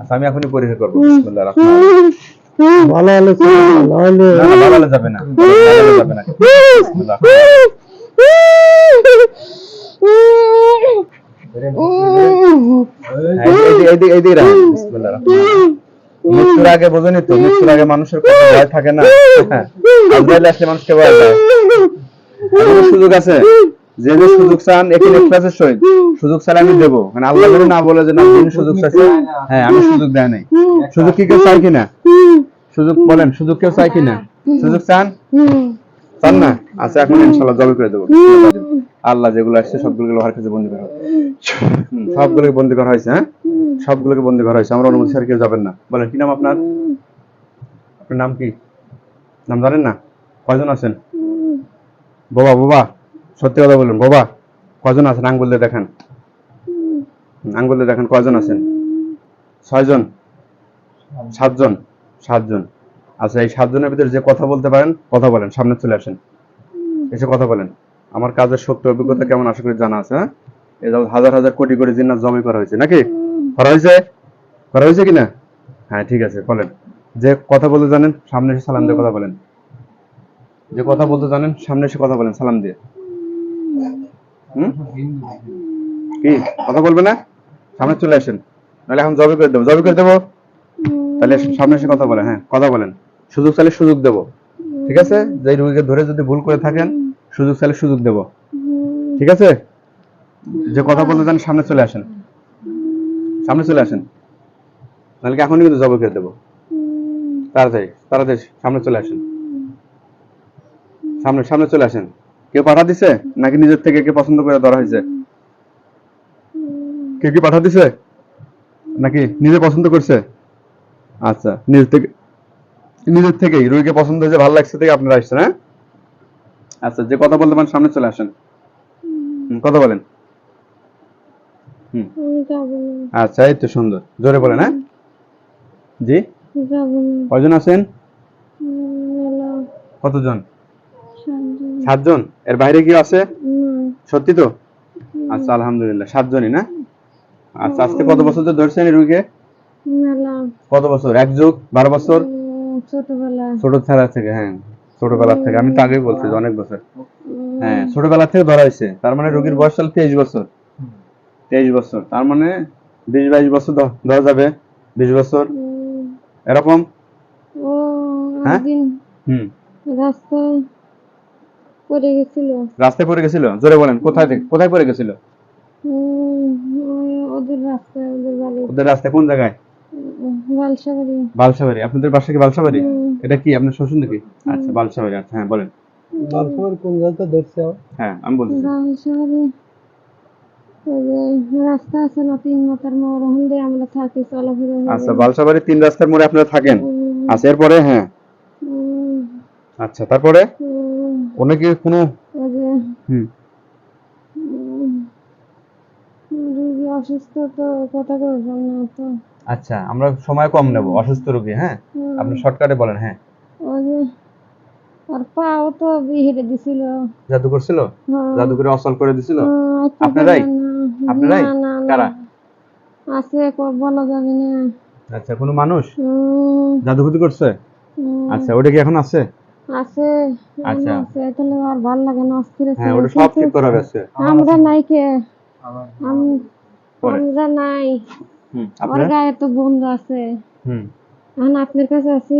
আচ্ছা আমি এখনই পরীক্ষা করব বিসমিল্লাহির রহমানির রহিম ভালো হলে না ভালো হলে যাবে না ভালো হলে যাবে না বিসমিল্লাহ এই রাখেন বিসমিল্লাহির রহমানির রহিম মৃত্যুর আগে বোঝেনি তো মৃত্যুর আগে মানুষের কত ভয় থাকে না আজরাইল আসলে মানুষকে ভয় পায় সুযোগ আছে যে যে সুযোগ চান এখানে ক্লাসের সহিত সুযোগ চাইলে আমি দেবো মানে আল্লাহ যদি না বলে যে না দিন সুযোগ চাইছে হ্যাঁ আমি সুযোগ দেয় নাই সুযোগ কি কেউ চাই কিনা সুযোগ বলেন সুযোগ কেউ চাই কিনা সুযোগ চান চান না আচ্ছা এখন ইনশাআল্লাহ জবাই করে দেবো আল্লাহ যেগুলো আসছে সবগুলোকে লোহার কাছে বন্দী করা সবগুলোকে বন্দী করা হয়েছে হ্যাঁ সবগুলোকে বন্দী করা হয়েছে আমরা অনুমতি ছাড়া কেউ যাবেন না বলেন কি নাম আপনার আপনার নাম কি নাম জানেন না কয়জন আছেন বাবা বাবা সত্যি কথা বলুন বাবা কয়জন আছেন আঙ্গুল দিয়ে দেখান আঙ্গুল দিয়ে দেখান কয়জন আছেন 6 জন 7 জন 7 জন আচ্ছা এই 7 জনের ভিতরে যে কথা বলতে পারেন কথা বলেন সামনে চলে আসেন এসে কথা বলেন আমার কাজের শক্তি অভিজ্ঞতা কেমন আশা করি জানা আছে হ্যাঁ এই যে হাজার হাজার কোটি কোটি জিন্নাত জমি করা হয়েছে নাকি করা হয়েছে কিনা হ্যাঁ ঠিক আছে বলেন যে কথা বলতে জানেন সামনে এসে সালাম দিয়ে কথা বলেন যে কথা বলতে জানেন সামনে এসে কথা বলেন সালাম দিয়ে কি কথা বলবে না সামনে চলে আসেন নাহলে এখন জবাই করে দেবো তাহলে সামনে এসে কথা বলেন হ্যাঁ কথা বলেন সুযোগ চাইলে সুযোগ দেবো ঠিক আছে যে রোগীকে ধরে যদি ভুল করে থাকেন সুযোগ চাইলে সুযোগ দেবো ঠিক আছে যে কথা বলতে জানেন সামনে চলে আসেন নাহলে এখনই কিন্তু জবাই করে দেবো তাড়াতাড়ি সামনে চলে আসেন সামনে চলে আসেন কেউ পাঠা দিছে নাকি নিজের থেকে কে পছন্দ করে ধরা হয়েছে কে কি পাঠা দিছে নাকি নিজে পছন্দ করছে আচ্ছা নিজের থেকেই রোগীকে পছন্দ হয়েছে ভালো লাগছে থেকে আপনারা আসছেন হ্যাঁ আচ্ছা যে কথা বলতে পারেন সামনে চলে আসেন কথা বলেন আচ্ছা এই তো সুন্দর জোরে বলেন হ্যাঁ জি কয়জন আছেন কতজন 7 জন এর বাইরে কি আছে সত্যি তো আচ্ছা আলহামদুলিল্লাহ 7 জনই না আচ্ছা আজকে কত বছর ধরে ধরছেন এই রোগীকে কত বছর 1 যুগ 12 বছর ছোটবেলা থেকে হ্যাঁ ছোটবেলা থেকে আমি তো আগেই বলছি অনেক বছর হ্যাঁ ছোটবেলা থেকে ধরা হয়েছে তার মানে রোগীর বয়স হল 23 বছর তার মানে 20-22 বছর ধরা যাবে 20 বছর এরকম হ্যাঁ রাস্তায় পড়ে গেছিল জোরে বলেন কোথায় পড়ে গেছিল ওদের রাস্তায় কোন জায়গায় বালসাবাড়ি আপনাদের বাসা কি বালসাবাড়ি এটা কি আপনার শ্বশুর নাকি আচ্ছা বালসাবাড়ি আচ্ছা হ্যাঁ বলেন বালসাবাড়ি কোন জায়গাটা ধরছে হ্যাঁ আমি বলছি রাস্তা আছে না 3 মাথার মোড় ওখানে আমরা থাকি চলাফেরা আচ্ছা বালসাবাড়ি 3 রাস্তার মোড়ে আপনারা থাকেন আচ্ছা এরপরে হ্যাঁ আচ্ছা তারপরে অনেকে কোনো রোগী অসুস্থ তো কথা বলবেন না তো আচ্ছা আমরা সময় কম নেব অসুস্থ রোগী হ্যাঁ আপনি শর্টকাটে বলেন হ্যাঁ আর পাও তো বিহিরে দিছিল জাদু করছিল জাদু করে অচল করে দিছিল আপনারাই কারা আছে বলা যাবে না আচ্ছা কোনো মানুষ জাদুগুতি করছে আচ্ছা ওটা কি এখন আছে আচ্ছা তাহলে আর ভালো লাগে না অস্থির হ্যাঁ ওটা সব ঠিক করা গেছে আমরা নাই কে আমরা নাই আমার গায়ে তো বন্ধু আছে এখন আপনার কাছে আছি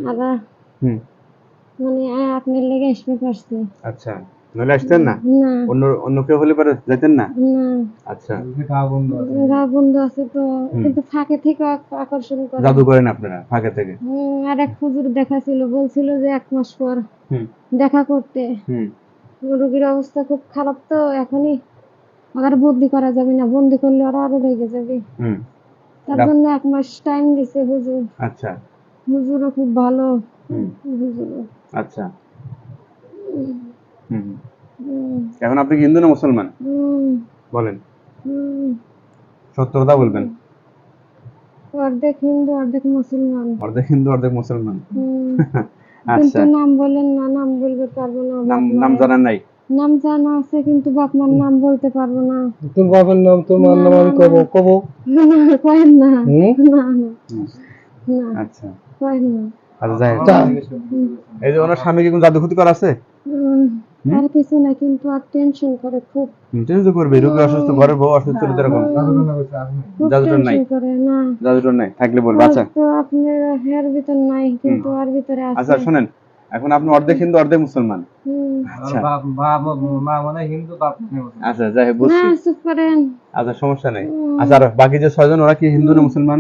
আর মানে আপনার লেগে আসতে পারছি আচ্ছা নইলে আসতেন না অন্য কেউ হলে পরে যেতেন না আচ্ছা গা বন্ধু আছে তো কিন্তু ফাঁকে থেকে আকর্ষণ করে জাদু করেন আপনারা ফাঁকে থেকে আর এক হুজুর দেখাছিল বলছিল যে 1 মাস পর দেখা করতে রোগীর অবস্থা খুব খারাপ তো এখনই আবার বন্দি করা যাবে না বন্দি করলে ওরা আরো রেগে যাবে তার জন্য 1 মাস টাইম দিছে হুজুর আচ্ছা হুজুরও খুব ভালো হুজুর আচ্ছা এখন আপনি কি হিন্দু না মুসলমান বলেন সত্য কথা বলবেন অর্ধেক হিন্দু অর্ধেক মুসলমান আচ্ছা নাম বলেন না নাম বলতে পারবো না নাম জানেন নাই নাম জানা আছে কিন্তু বাপ মার নাম বলতে পারবো না। তোর বাবার নাম তোর মার নাম আমি কব কব না কয়েন না, হুম? না না না আচ্ছা কয়েন না। আচ্ছা যাই হোক। তা- এই যে ওনার স্বামী কি কোনো জাদু ক্ষতি করা আছে? আর কিছু না কিন্তু আর টেনশন করে খুব, টেনশন তো করবে, রোগী অসুস্থ, ঘরের বউ অসুস্থ হলে তো এরকম। খুব জাদুটার নাই, টেনশন করে না। জাদুটার নাই, থাকলে বলবো। আচ্ছা তো আপনার হেয়ার ভিতর নাই কিন্তু আর ভিতরে আচ্ছা আছে। শোনেন, এখন আপনি অর্ধেক হিন্দু অর্ধেক মুসলমান। হুম। আচ্ছা মা মানে হিন্দু বাপ মুসলমান। আচ্ছা যাই হোক না বুঝছি। চুপ করেন। আচ্ছা সমস্যা নাই। আচ্ছা আর বাকি যে 6 জন ওরা কি হিন্দু না মুসলমান?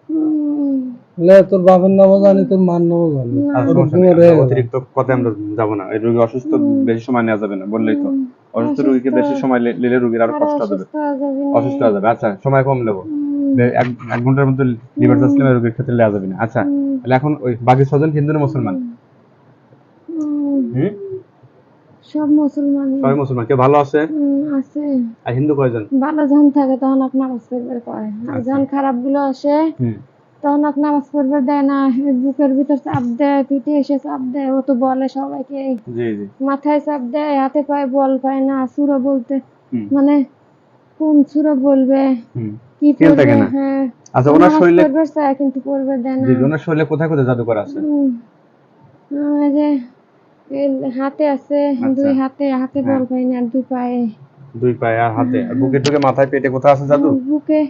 হুম, লে তোর বাবার নামও জানি তোর মার নামও জানি না। আচ্ছা সমস্যা নাই, আমরা অতিরিক্ত কথায় আমরা যাব না। এই রোগী অসুস্থ, বেশি সময় নেওয়া যাবে না, বললেই তো। অসুস্থ রোগীকে বেশি সময় নিলে রোগীর আরো আর কষ্ট হবে, অসুস্থ হয়ে যাবি না। অসুস্থ হয়ে যাবে। আচ্ছা সময় কম নেবো, এক ঘন্টার মধ্যে লিভার ট্রান্সপ্লান্ট রোগীর ক্ষেত্রে নেওয়া যাবে না। আচ্ছা তাহলে এখন ওই বাকি 6 জন হিন্দু না মুসলমান? হুম, সব মুসলমান সবাই মুসলমান। কেউ ভালো আছে? আছে। আর হিন্দু কয়জন? ভালো যখন থাকে তখন এক নামাজ পড়বে কয়, আর যখন খারাপ গুলো আসে হুম তখন এক নামাজ পড়বে দেয় না, বুকের ভিতর চাপ দেয়, পিঠে এসে চাপ দেয়, ও তো বলে সবাইকে, জি জি মাথায় চাপ দেয়, হাতে পায়ে বল পায় না, সুরা বলতে হুম মানে কোন সুরা বলবে হুম কি খেয়াল পড়বে। থাকে না। হ্যাঁ আচ্ছা ওনার নামাজ শরীরে, পড়বে চায় কিন্তু পড়বে দেয় না। জি ওনার শরীরে কোথায় কোথায় জাদু করা আছে? এই যে এই হাতে আছে, আচ্ছা দুই হাতে, হাতে হ্যাঁ, বল পাই না, আর দুই পায়ে। দুই পায়ে আর হাতে, আর বুকে টুকে মাথায় পেটে কোথায় আছে জাদু? বুকে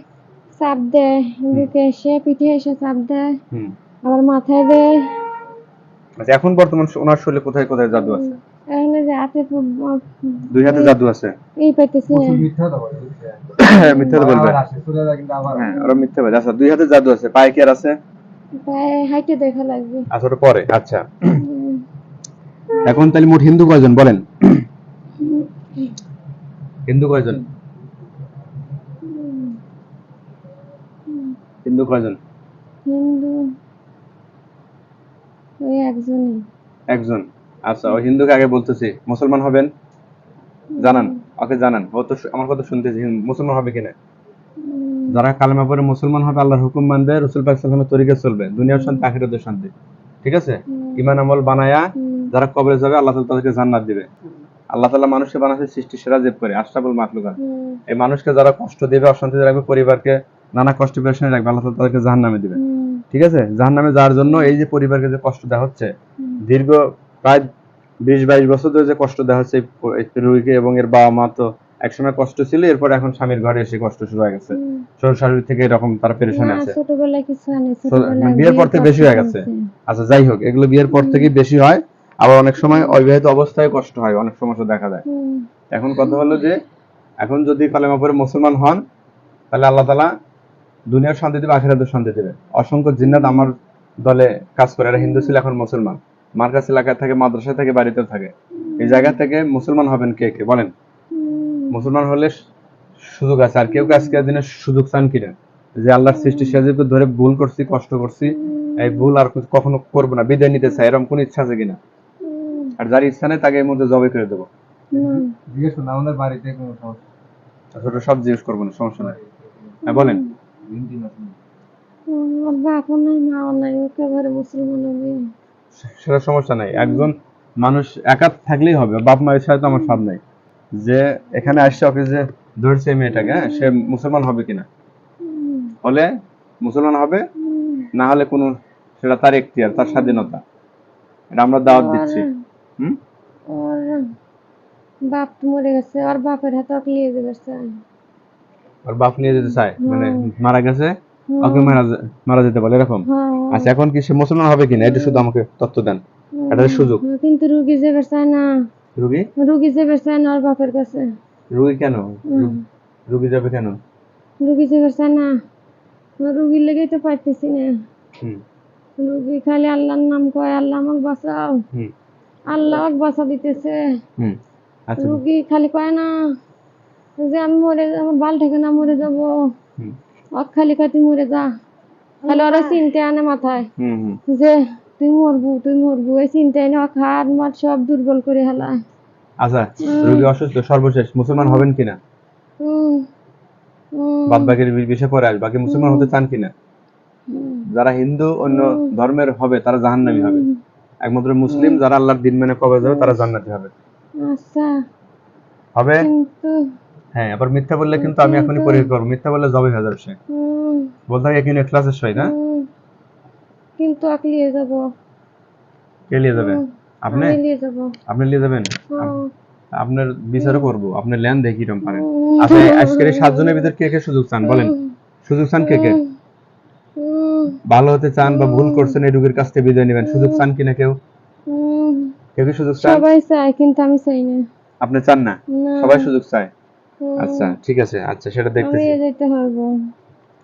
চাপ দেয়, বুকে এসে পিঠে এসে চাপ দেয়, হুম আবার মাথায় দেয়। আচ্ছা এখন বর্তমান ওনার শরীরে কোথায় কোথায় জাদু আছে? এখন এই যে হাতে দুই হাতে জাদু আছে। এই পাইতেছি না। মিথ্যা তো বলে মিথ্যা তো বলবে। আবার আসে চলে যায় কিন্তু আবার হ্যাঁ ওরা মিথ্যা বলে। আচ্ছা দুই হাতে জাদু আছে, পায়ে কি আর আছে? পায়ে হাইটে দেখা লাগবে। আচ্ছা ওটা পরে। আচ্ছা উম, এখন তাহলে মোট হিন্দু কয়জন বলেন? হিন্দু কয়জন? হিন্দু কয়জন? হিন্দু ওই একজনই। একজন। আচ্ছা ওই হিন্দুকে আগে বলতেছি, মুসলমান হবেন? জানান, ওকে জানান। ও তো আমার কথা শুনতেছি, মুসলমান হবে কিনা? যারা কালেমা পড়ে মুসলমান হবে, আল্লাহর হুকুম মানবে, রাসূল পাক সাল্লাল্লাহু আলাইহি ওয়াসাল্লামের তরিকায় চলবে, দুনিয়ার শান্তি আখিরাতের শান্তি। ঠিক আছে? ঈমান আমল বানায়া যারা কবরে যাবে, আল্লাহ তাআলা তাদেরকে জান্নাত দিবে। আল্লাহ তাআলা মানুষকে বানাচ্ছে সৃষ্টি সেরা জীব করে, আশরাফুল মাখলুকাত। এই মানুষকে যারা কষ্ট দিবে, অশান্তিতে রাখবে, পরিবারকে নানা কষ্ট পেরেশানি রাখবে, আল্লাহ তাআলা তাদেরকে জাহান্নামে দিবে। ঠিক আছে? জাহান্নামে যাওয়ার জন্য এই যে পরিবারকে যে কষ্ট দেওয়া হচ্ছে, দীর্ঘ প্রায় 20-22 বছর ধরে যে কষ্ট দেওয়া হচ্ছে এই রোগীকে এবং এর বাবা মা, তো একসময় কষ্ট ছিল, এরপর এখন স্বামীর ঘরে এসে কষ্ট শুরু হয়ে গেছে। শ্বশুর শাশুড়ি থেকে এরকম তারা পেরেশানি না আছে। ছোটবেলায় কিছু হয় না, মানে ছোটবেলায় বিয়ের পর থেকে বেশি হয়ে গেছে। আচ্ছা যাই হোক, এগুলো বিয়ের পর থেকেই বেশি হয়, আবার অনেক সময় অবিবাহিত অবস্থায় কষ্ট হয়, অনেক সমস্যা দেখা যায়। এখন কথা হলো যে এখন যদি কালেমা পড়ে মুসলমান হন, তাহলে আল্লাহ তাআলা দুনিয়ার শান্তি দেবে, আখিরাতের শান্তি দেবে। অসংখ্য জিন্নাত আমার দলে কাজ করে, এরা হিন্দু ছিল এখন মুসলমান, মার্কাজ এলাকায় থাকে, মাদ্রাসায় থাকে, বাড়িতে থাকে। এই জায়গা থেকে মুসলমান হবেন কে কে বলেন? মুসলমান হলে সুযোগ আছে। আর কেউ আজকের দিনে সুযোগ চান কিনা যে আল্লাহর সৃষ্টি সাজিকে ধরে ভুল করছি, কষ্ট করছি, এই ভুল আর কখনো করবো না, বিদায় নিতে চাই, এরকম কোন ইচ্ছা আছে কিনা? আর যার ইচ্ছা নেই তাকে এর মধ্যে জবাই করে দেবো। জিজ্ঞেস করুন আমাদের বাড়িতে কোনো সমস্যা ওটা সব জিজ্ঞেস করবো না, সমস্যা নাই। হ্যাঁ বলেন। হিন্দি না শুনি। ওর বাপও নাই মাও নাই, ওকে ঘরে মুসলমান হবে। সেটা সমস্যা নাই, একজন মানুষ একা থাকলেই হবে, বাপ মায়ের সাথে তো আমার সাথ নাই। যে এখানে আসছে ওকে যে ধরছে এই মেয়েটাকে, হ্যাঁ সে মুসলমান হবে কিনা, হলে মুসলমান হবে, না হলে কোনো, সেটা তার এখতিয়ার, তার স্বাধীনতা, এটা আমরা দাওয়াত দিচ্ছি। হুম ওর বাপ মরে গেছে, ওর বাপের হাতে ওকে নিয়ে যাবে চায়। ওর বাপ নিয়ে যেতে চায়, মানে মারা গেছে, ওকে মারা যেতে বলে এরকম। আচ্ছা এখন কি সে মুসলমান হবে কিনা, এটা শুধু আমাকে তথ্য দেন, এটা সুযোগ। কিন্তু রুগী যাবে চায় না, রুগী রুগী যাবে চায় না ওর বাপের কাছে। রুগী কেন? রুগী যাবে কেন? রুগী যাবে চায় না, রুগীর লেগেই তো পাইতেছি না। হুম রুগী খালি আল্লাহর নাম কয়, আল্লাহ আমাকে বাঁচাও, হুম আল্লাহ আমাকে বাঁচা দিতেছে। হুম আচ্ছা রুগী খালি কয় না যে আমি মরে, আমার বাল থেকে না মরে যাবো, হুম খালি কয় তুই মরে যা, খালি ওরা চিন্তা আনে মাথায় হুম হুম যে তুই মরবো, তুই মরবো, এই চিন্তা এনে খাট মাঠ সব দুর্বল করে হেলায়। আচ্ছা রুগী অসুস্থ, সর্বশেষ মুসলমান হবেন কিনা? উম, বাদ উম, বাকির বিষয় পরে আসবে, বাকি মুসলমান হতে চান কিনা? যারা হিন্দু অন্য ধর্মের হবে তারা জাহান্নামী হবে, একমাত্র মুসলিম যারা আল্লাহর দিন মেনে কবর যাবে তারা জান্নাতি হবে। আচ্ছা হবে? কিন্তু হ্যাঁ, আবার মিথ্যা বললে কিন্তু আমি এখনই পরীক্ষা করবো। মিথ্যা বললে জবাই হয়ে যাবে সে। হুম, বলতে হয় এখানে ক্লাসের সই না? হুম, কিন্তু আকলিয়ে যাব। কে নিয়ে যাবে? আপনি? আমি নিয়ে যাব। আপনি নিয়ে যাবেন? হুম, আপনার বিচারও করবো। আপনি লেন দেখি কিরকম পারেন। হুম, আপনি আজকের এই 7 জনের ভিতর কে কে সুযোগ চান বলেন? সুযোগ চান কে কে? হুম, ভালো হতে চান বা ভুল করছেন এই রোগীর কাছ থেকে বিদায় নেবেন। সুযোগ চান কিনা কেউ? হুম। কেউ কি সুযোগ চান? সবাই চায় কিন্তু আমি চাই না। আপনি চান না? না। সবাই সুযোগ চায়। হুম, আচ্ছা, ঠিক আছে। আচ্ছা, সেটা আমি দেখতেছি। যেতে পারবো।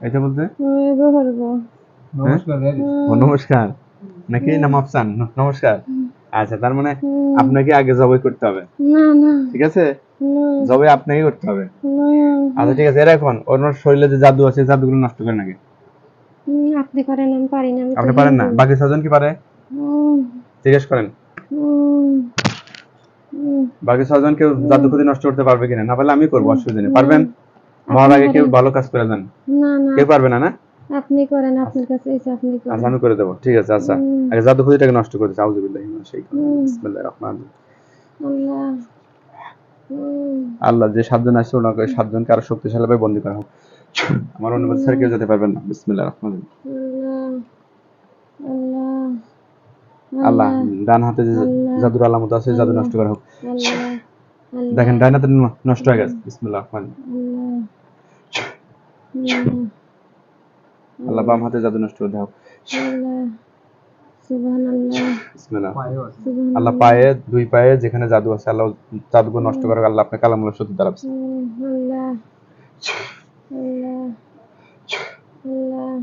এটা বলতে? আমি এগো পারবো। নমস্কার ভাই। ও নমস্কার। নাকি নাম আফসান? নমস্কার। আচ্ছা, তার মানে আপনাকে আগে জবাই করতে হবে। না না ঠিক আছে? না জবাই আপনাকেই করতে হবে। না। আচ্ছা, ঠিক আছে। এর এখন ওনার শরীরে যে জাদু আছে জাদুগুলো নষ্ট করে নাকি? আপনি করেন আমি পারি না। আমি তো আপনি পারেন না? হিন্দু। বাকি 6 জন কি পারে? হুম, জিজ্ঞেস করেন। হুম, হুম, বাকি 6 জন কেউ জাদু ক্ষতি নষ্ট করতে পারবে কিনা? না পারলে আমি করবো, অসুবিধা নেই। পারবেন? আপনি মরার আগে কেউ করেন। ভালো কাজ করে যান। না না কেউ পারবে না, না? আপনি করেন। আপনার কাছে এসে আপনি করেন। আচ্ছা, আমি করে দেবো। ঠিক আছে, আচ্ছা। হুম। আগে জাদু ক্ষতিটাকে নষ্ট করে দিচ্ছি। আউযুবিল্লাহি মিনাশ শাইতানির রাজিম। বিসমিল্লাহির রহমানির রহিম। আল্লাহ। হুম, আল্লাহ যে 7 জন আসছে ওনাকে 7 জনকে আরো শক্তিশালী ভাবে বন্দী করা হোক। আমার অনুমতি ছাড়া কেউ যেতে পারবেন না। বিসমিল্লাহির রহমানির রহিম। আল্লাহ আল্লাহ আল্লাহ ডান হাতে যে আল্লাহ জাদুর আলামত আছে জাদু নষ্ট করা হোক। আল্লাহ আল্লাহ দেখেন ডান হাতে নষ্ট হয়ে গেছে। বিসমিল্লাহির রহমানির রহিম। আল্লাহ বাম হাতে জাদু নষ্ট করে দাও। আল্লাহ সুবহানাল্লাহ বিসমিল্লাহ। পায়েও আছে। আল্লাহ পায়ে, 2 পায়ে যেখানে জাদু আছে আল্লাহ জাদুকে নষ্ট করে আল্লাহ আপনার কালামুল্লাহ শক্তি দ্বারা। আল্লাহ আল্লাহ আল্লাহ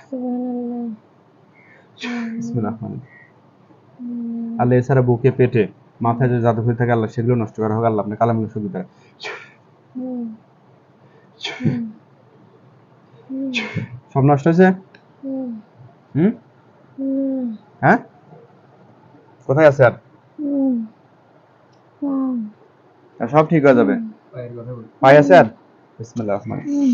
সুবহানাল্লাহ বিসমিল্লাহির রহমানির রহিম। আল্লাহ এছাড়া বুকে পেটে মাথায় যে জাদু হয়ে থাকে আল্লাহ সেগুলো নষ্ট করা হোক আল্লাহ আপনার কালামুল্লাহ শক্তি দ্বারা। সব নষ্ট হয়েছে? হুম? হ্যাঁ? কোথায় আছে আর? আর সব ঠিক হয়ে যাবে। পায়ের কথা বলি। পায়ে আছে আর? বিসমিল্লাহির রহমানির রহিম।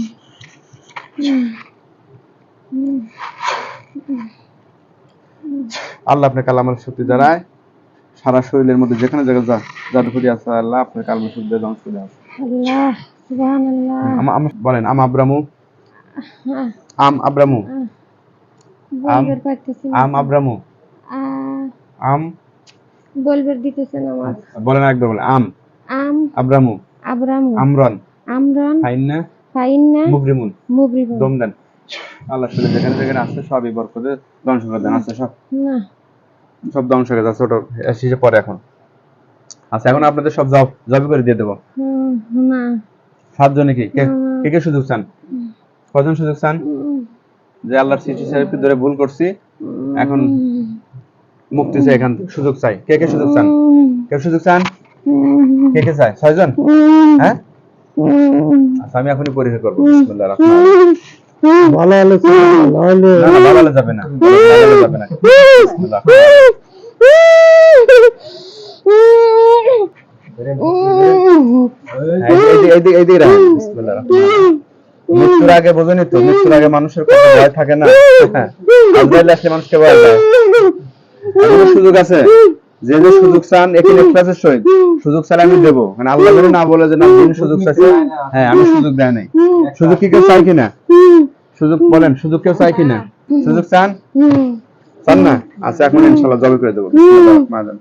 আল্লাহ আপনার কালামের শক্তি দ্বারা সারা শরীরের মধ্যে যেখানে জায়গায় জাদু ক্ষতি আছে আল্লাহ আপনার কালামের শক্তি দ্বারা ধ্বংস করে দাও। আল্লাহ সুবহানাল্লাহ বলেন আম আব্রামু আম আব্রামু বলবার পারতেছি না। আম আব্রামু আম বলবার দিতেছে না আমার। বলেন একবার বলেন আম আম আব্রামু আব্রামু আমরন আমরান ফাইন্না ফাইন্না মুগরিমুন মুগরিবুন। দম দেন। আল্লাহ শুধু যেখানে যেখানে আছে সবই বরকতে ধ্বংস করে দেন। আচ্ছা, না সব ধ্বংস হয়ে যাচ্ছে। ওটা শেষে পরে এখন। আচ্ছা, এখন আপনাদের সব জবই করে দিয়ে দেবো। না 7 জনে কি কে কে কে সুযোগ চান? কজন সুযোগ চান? যে আল্লাহর সৃষ্টি হিসেবে ধরে ভুল করছি এখন মুক্তি চাই, এখান থেকে সুযোগ চাই। কে কে সুযোগ চান? কেউ সুযোগ চান? কে কে চায়? 6 জন? হ্যাঁ? আচ্ছা, আমি এখনই পরীক্ষা করবো। বিসমিল্লাহির রহমানির রহিম। ভালো হলে না না, ভালো যাবে না, ভালো যাবে না। বিসমিল্লাহ। এইদিকে রাখেন। বিসমিল্লাহির রহমানির রহিম। মৃত্যুর আগে বোঝেনি তো, মৃত্যুর আগে মানুষের কোনো ভয় থাকে না। হ্যাঁ, আজরাইল আসলে মানুষকে ভয় পায়। এখনো সুযোগ আছে। যে যে সুযোগ চান এখানে ক্লাসের সহিত সুযোগ চাইলে আমি দেবো। মানে আল্লাহ যদি না বলে যে না যিনি সুযোগ চাইছে, হ্যাঁ আমি সুযোগ দেয় নাই। সুযোগ কি কেউ চাই কিনা? সুযোগ বলেন, সুযোগ কেউ চাই কিনা? সুযোগ চান? চান না? আচ্ছা, এখন ইনশাআল্লাহ জবাই করে দেবো। বিসমিল্লাহির রহমানির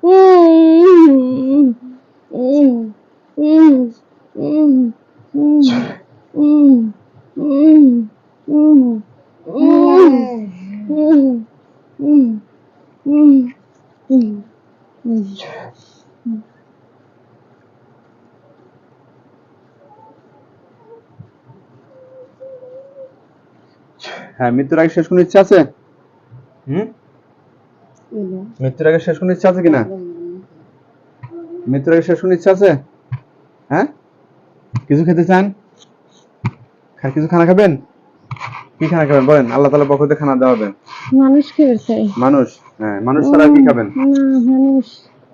হ্যাঁ, মৃত্যুর আগে শেষ কোনো ইচ্ছা আছে? মৃত্যুর আগে শেষ কোনো ইচ্ছা আছে কিনা? মৃত্যুর আগে শেষ কোনো ইচ্ছা আছে? হ্যাঁ, কিছু খেতে চান? কিছু খানা খাবেন? কি খানা খাবেন বলেন? আল্লাহ তাআলার পক্ষ থেকে খানা দেওয়া হবে। মানুষ খেয়ে চাই। মানুষ? হ্যাঁ, মানুষ ছাড়া কি খাবেন? মানুষ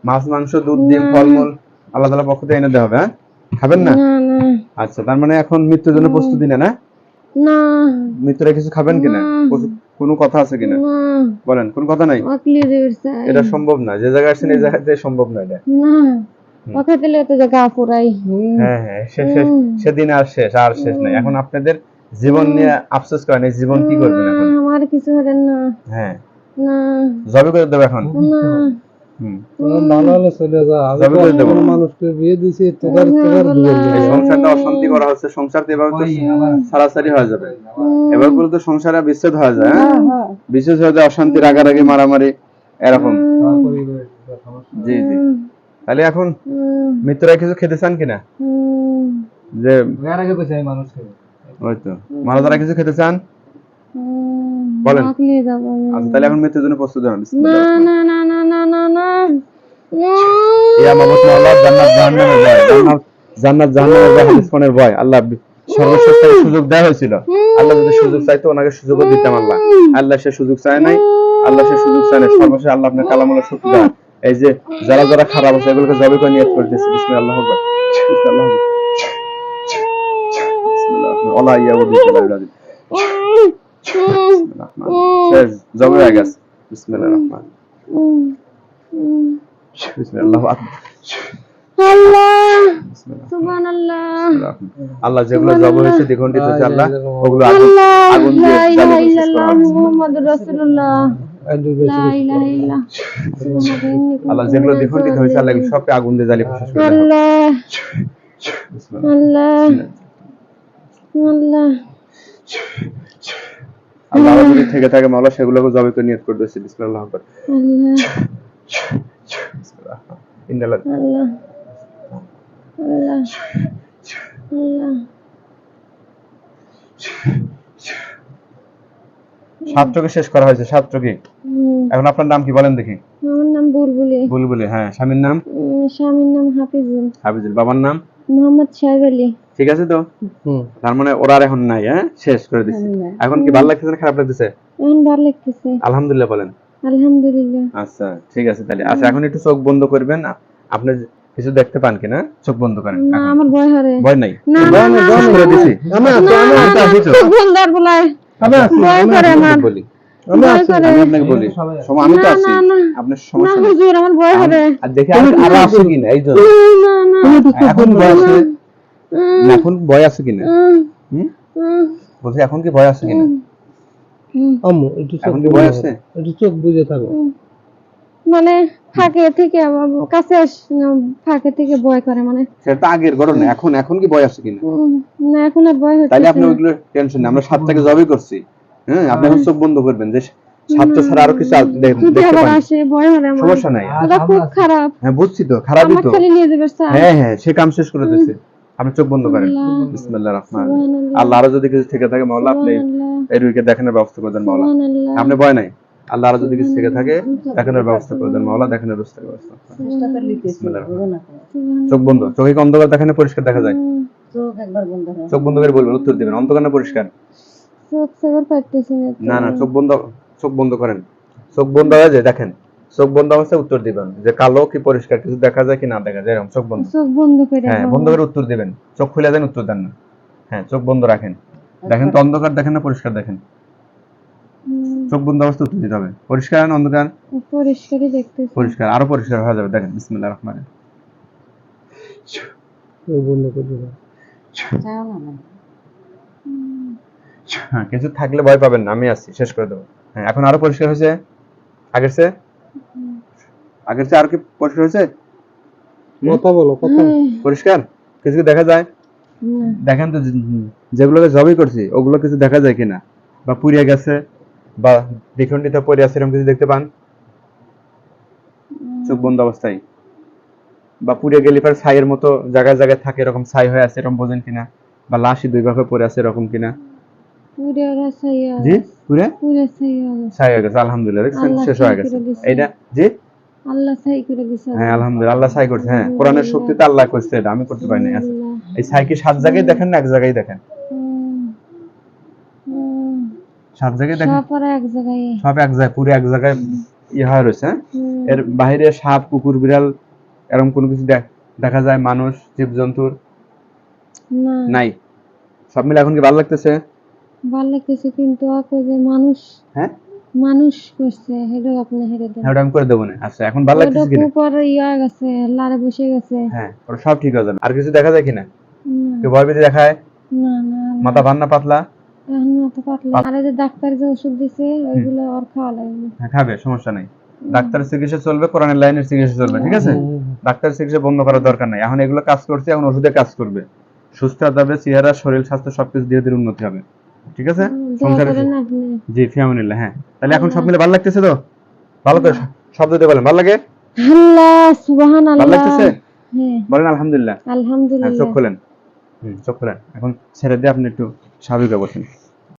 মাছ, মাংস, দুধ, ডিম, ফলমূল আল্লাহ তাআলার পক্ষ থেকে এনে দেওয়া হবে। হ্যাঁ, খাবেন না? আচ্ছা, তার মানে এখন মৃত্যুর জন্য প্রস্তুতি নেন। হ্যাঁ, না মৃত্যুর আগে কিছু খাবেন কিনা? কোনো কথা আছে কিনা না বলেন, কোন কথা নাই? অকলি দেবের চাই এটা সম্ভব না, যে জায়গায় আসছেন এই জায়গাতে সম্ভব না এটা। না ওকে দিলে তো জায়গা পুরাই হ্যাঁ হ্যাঁ, সেদিন আর শেষ নাই। এখন আপনাদের জীবন নিয়ে আফসোস করেন, এই জীবন কি করবেন এখন? আমার কিছু হবে না হ্যাঁ, না জবে করে দেবো এখন। না ভালো হলে চলে যা। আমি জবে করে দেবো। কোনো মানুষকে বিয়ে দিছি তোকার এই সংসারটা অশান্তি করা হচ্ছে, সংসার তো এভাবে তো সারাসারি হয়ে যাবে। এবার বলে তো সংসারে বিচ্ছেদ হয়ে যায়, হ্যাঁ বিচ্ছেদ হয়ে যায়, অশান্তি, রাগারাগি, মারামারি এরকম। জি জি। তাহলে এখন মৃত্যুরা কিছু খেতে চান কিনা? যে আগে তো চাই মানুষকে। ওই তো মারা যারা কিছু খেতে চান বলেন। আচ্ছা তাহলে এখন মৃত্যুর জন্য প্রস্তুত হন। না না না না না না না ইয়া মাবুদ মাওলা, জান্নাত জাহান্নামের ভয়, জান্নাত জাহান্নামের ভয়, হাদিস কোনের ভয়। আল্লাহ সর্বশেষ থেকে সুযোগ দেওয়া হয়েছিল, আল্লাহ যদি সুযোগ চাইতো ওনাকে সুযোগও দিতাম। আল্লাহ সে সুযোগ চায় নাই, আল্লাহ সে সুযোগ চায় নাই। সর্বশেষ আল্লাহ আপনার কালামুল্লাহ শক্তি দেয়। এই যে যারা যারা খারাপ আছে এগুলোকে জবে করে নিয়ত করতেছে। বিসমিল্লাহ আকবার, বিসমিল্লাহ আকবার, বিসমিল্লাহ ওলা ইয়াউযু বিল্লাহি, শেষ জবে হয়ে গেছে। বিসমিল্লাহির রহমানির রহিম, বিসমিল্লাহ আকবার, আল্লাহ সুবহানাল্লাহ আল্লাহ যেগুলো জব হয়েছে দ্বিখণ্ডিত হয়েছে আল্লাহ ওগুলো আগুন দিয়ে লা ইলাহা জ্বালিয়ে শেষ ইল্লাল্লাহ করা হয়েছে। মুহাম্মাদুর রাসূলুল্লাহ লা ইলাহা ইল্লাল্লাহ আল্লাহ যেগুলো দ্বিখণ্ডিত হয়েছে আল্লাহ সবকে আগুন দিয়ে জ্বালিয়ে শেষ করে দেয়। আল্লাহ আল্লাহ আল্লাহ আল্লাহ যদি থেকে থাকে মাওলা সেগুলোকে জবে করে নিয়ত করে দিয়েছে। বিসমিল্লাহ আকবার, আল্লাহ বিসমিল্লাহ ইন্নাল্লাহ আল্লাহ আল্লাহ আল্লাহ ছাত্রকে শেষ করা হয়েছে, ছাত্রকে। এখন আপনার নাম কি বলেন দেখি? আমার নাম বুলবুলি। বুলবুলি, হ্যাঁ। স্বামীর নাম? স্বামীর নাম হাফিজুল। হাফিজুল। বাবার নাম? মোহাম্মদ সাহেব আলী। ঠিক আছে তো? তার মানে ওরা আর এখন নাই, হ্যাঁ শেষ করে দিচ্ছে। এখন কি ভালো লাগতেছে না খারাপ লাগতেছে? এখন ভালো লাগতেছে। আলহামদুলিল্লাহ বলেন। আলহামদুলিল্লাহ। আচ্ছা ঠিক আছে তাহলে। আচ্ছা এখন একটু চোখ বন্ধ করবেন, আপনি কিছু দেখতে পান কিনা? চোখ বন্ধ করেন। না আমার ভয় হরে। ভয় নাই? না না না শেষ করে দিছি। আমি তো বন্ধ বলাই। ভয় করে আমার। বলি ভয় করে। আমি আপনাকে বলি আমি তো আছি, আপনার না সমস্যা নেই। হুজুর আমার ভয় হরে। আর দেখি আরো আছে কিনা এই জন্য। না না এখন ভয় আছে না? এখন ভয় আছে কিনা? বলছি এখন কি ভয় আছে কিনা? আম্মু একটু এখন কি ভয় আছে? একটু চোখ বুজে থাকো। মানে ফাঁকে থেকে কাছে ফাঁকে থেকে ভয় করে মানে। সেটা আগের ঘটনা, এখন কি ভয় আছে কিনা? না এখন আর ভয় হচ্ছে। তাহলে আপনি ওইগুলো টেনশন নেই, আমরা 7 থেকে জবই করছি। হ্যাঁ আপনি এখন চোখ বন্ধ করবেন, যে 7 ছাড়া আরো কিছু দেখতে আবার পান। আসে ভয় হরে আমার। সমস্যা নাই। ওটা খুব খারাপ। হ্যাঁ বুঝছি তো, খারাপই আমার তো। খালি নিয়ে যাবে স্যার। হ্যাঁ হ্যাঁ সে কাম শেষ করে দিয়েছে। আপনি চোখ বন্ধ করেন। বিসমিল্লাহির রহমানির রহিম। আল্লাহ আরো যদি কিছু থেকে থাকে মাওলা আপনি এই রুগীকে দেখানোর ব্যবস্থা করে দেন মাওলা। আপনি ভয় নাই, আল্লাহ আরো যদি কিছু থেকে থাকে দেখানোর ব্যবস্থা করে দেন মাওলা, দেখানোর ব্যবস্থা করে দেন। বিসমিল্লাহির রহমানির রহিম। চোখ বন্ধ, চোখে কি অন্ধকার দেখানো পরিষ্কার দেখা যায়? চোখ একবার বন্ধ করো। চোখ বন্ধ করে বলবেন, উত্তর দিবেন। অন্ধকার না পরিষ্কার? চোখ সেবার পাইতেছি না। না চোখ বন্ধ করেন। চোখ বন্ধ হয়ে যায় দেখেন, চোখ বন্ধ অবস্থায় উত্তর দিবেন যে কালো কি পরিষ্কার, কিছু দেখা যায় কি না দেখা যায়, এরকম চোখ বন্ধ। চোখ বন্ধ করে। হ্যাঁ বন্ধ করে উত্তর দিবেন। চোখ খুলে দেন, উত্তর দেন না। হ্যাঁ চোখ বন্ধ রাখেন। দেখেন তো অন্ধকার দেখেন না পরিষ্কার দেখেন? চোখ বন্ধ অবস্থায় উত্তর দিতে হবে। পরিষ্কার না অন্ধকার? পরিষ্কারই দেখতেছি। পরিষ্কার, আরো পরিষ্কার হয়ে যাবে দেখেন। বিসমিল্লাহির রহমানির রহিম। চোখ বন্ধ করে দাও। চাও না। হ্যাঁ কিছু থাকলে ভয় পাবেন না, আমি আছি, শেষ করে দেবো। হ্যাঁ এখন আরো পরিষ্কার হয়েছে? আগের চেয়ে আর কি পরিষ্কার হয়েছে? কথা বলো, কথা। পরিষ্কার কিছু কি দেখা যায়? দেখেন তো যেগুলোকে জবই করছি ওগুলো কিছু দেখা যায় কিনা, বা পুড়িয়ে গেছে বা দ্বিখণ্ডিত পড়ে আছে এরকম কিছু দেখতে পান? চোখ বন্ধ অবস্থায় বা পুড়িয়ে গেলে পর ছাইয়ের মতো জায়গায় জায়গায় থাকে, এরকম ছাই হয়ে আছে এরকম বোঝেন কিনা? বা লাশই দুই ভাগে পড়ে আছে এরকম কিনা? পুরে রাসাইয়া। জি পুরে সাইয়া। ছাই হয়ে গেছে। আলহামদুলিল্লাহ, দেখছেন শেষ হয়ে গেছে এইটা। জি আল্লাহ ছাই করে দিছে। হ্যাঁ আলহামদুলিল্লাহ আল্লাহ ছাই করছে। হ্যাঁ কোরআনের শক্তিতে আল্লাহ করছে, এটা আমি করতে পারি না। এই ছাই কি 7 জায়গায় দেখেন না 1 জায়গায় দেখেন? 7 জায়গায় দেখেন? সব এক জায়গায়। সব এক জায়গায়, পুরো এক জায়গায় হয়ে রয়েছে। এর বাইরে সাপ কুকুর বিড়াল এরকম কোনো কিছু দেখা যায়? মানুষ জীবজন্তুর না নাই? সব মিলে এখন কি ভালো লাগতেছে? ভালো লাগতেছে কিন্তু আপনি যে মানুষ হ্যাঁ মানুষ করছে হেডো আপনি হেডে দেন হ্যাঁ ওটা আমি করে দেবো না। আচ্ছা এখন ভালো লাগতেছে কিনা? উপর ইয়া গেছে লারে বসে গেছে হ্যাঁ ওটা সব ঠিক হয়ে যাবে। আর কিছু দেখা যায় কিনা? না কেউ ভয় পেতে দেখায়? না না মাথা ভার না পাতলা? এখন তো পাতলা আরে যে ডাক্তার যে ওষুধ দিছে ওইগুলো আর খাওয়া লাগবে হ্যাঁ খাবে, সমস্যা নাই। ডাক্তারের চিকিৎসা চলবে, কোরআনের লাইনের চিকিৎসা চলবে, ঠিক আছে? ডাক্তারের চিকিৎসা বন্ধ করার দরকার নাই। এখন এগুলো কাজ করছে, এখন ওষুধে কাজ করবে। সুস্থ হবে, চেহারা, শরীর, স্বাস্থ্য সবকিছু ধীরে ধীরে উন্নতি হবে, ঠিক আছে? দোয়া সংসারে করেন আপনি জি ফিয়ামিনিল্লাহ। হ্যাঁ তাহলে এখন সব মিলে ভালো লাগতেছে তো? ভালো করে শব্দ দিয়ে বলেন, ভালো লাগে? আল্লাহ ভালো সুবহানাল্লাহ লাগতেছে? হ্যাঁ বলেন আলহামদুলিল্লাহ। হ্যাঁ চোখ আলহামদুলিল্লাহ খোলেন। চোখ খোলেন। এখন ছেড়ে দিয়ে আপনি একটু স্বাভাবিক বসেন।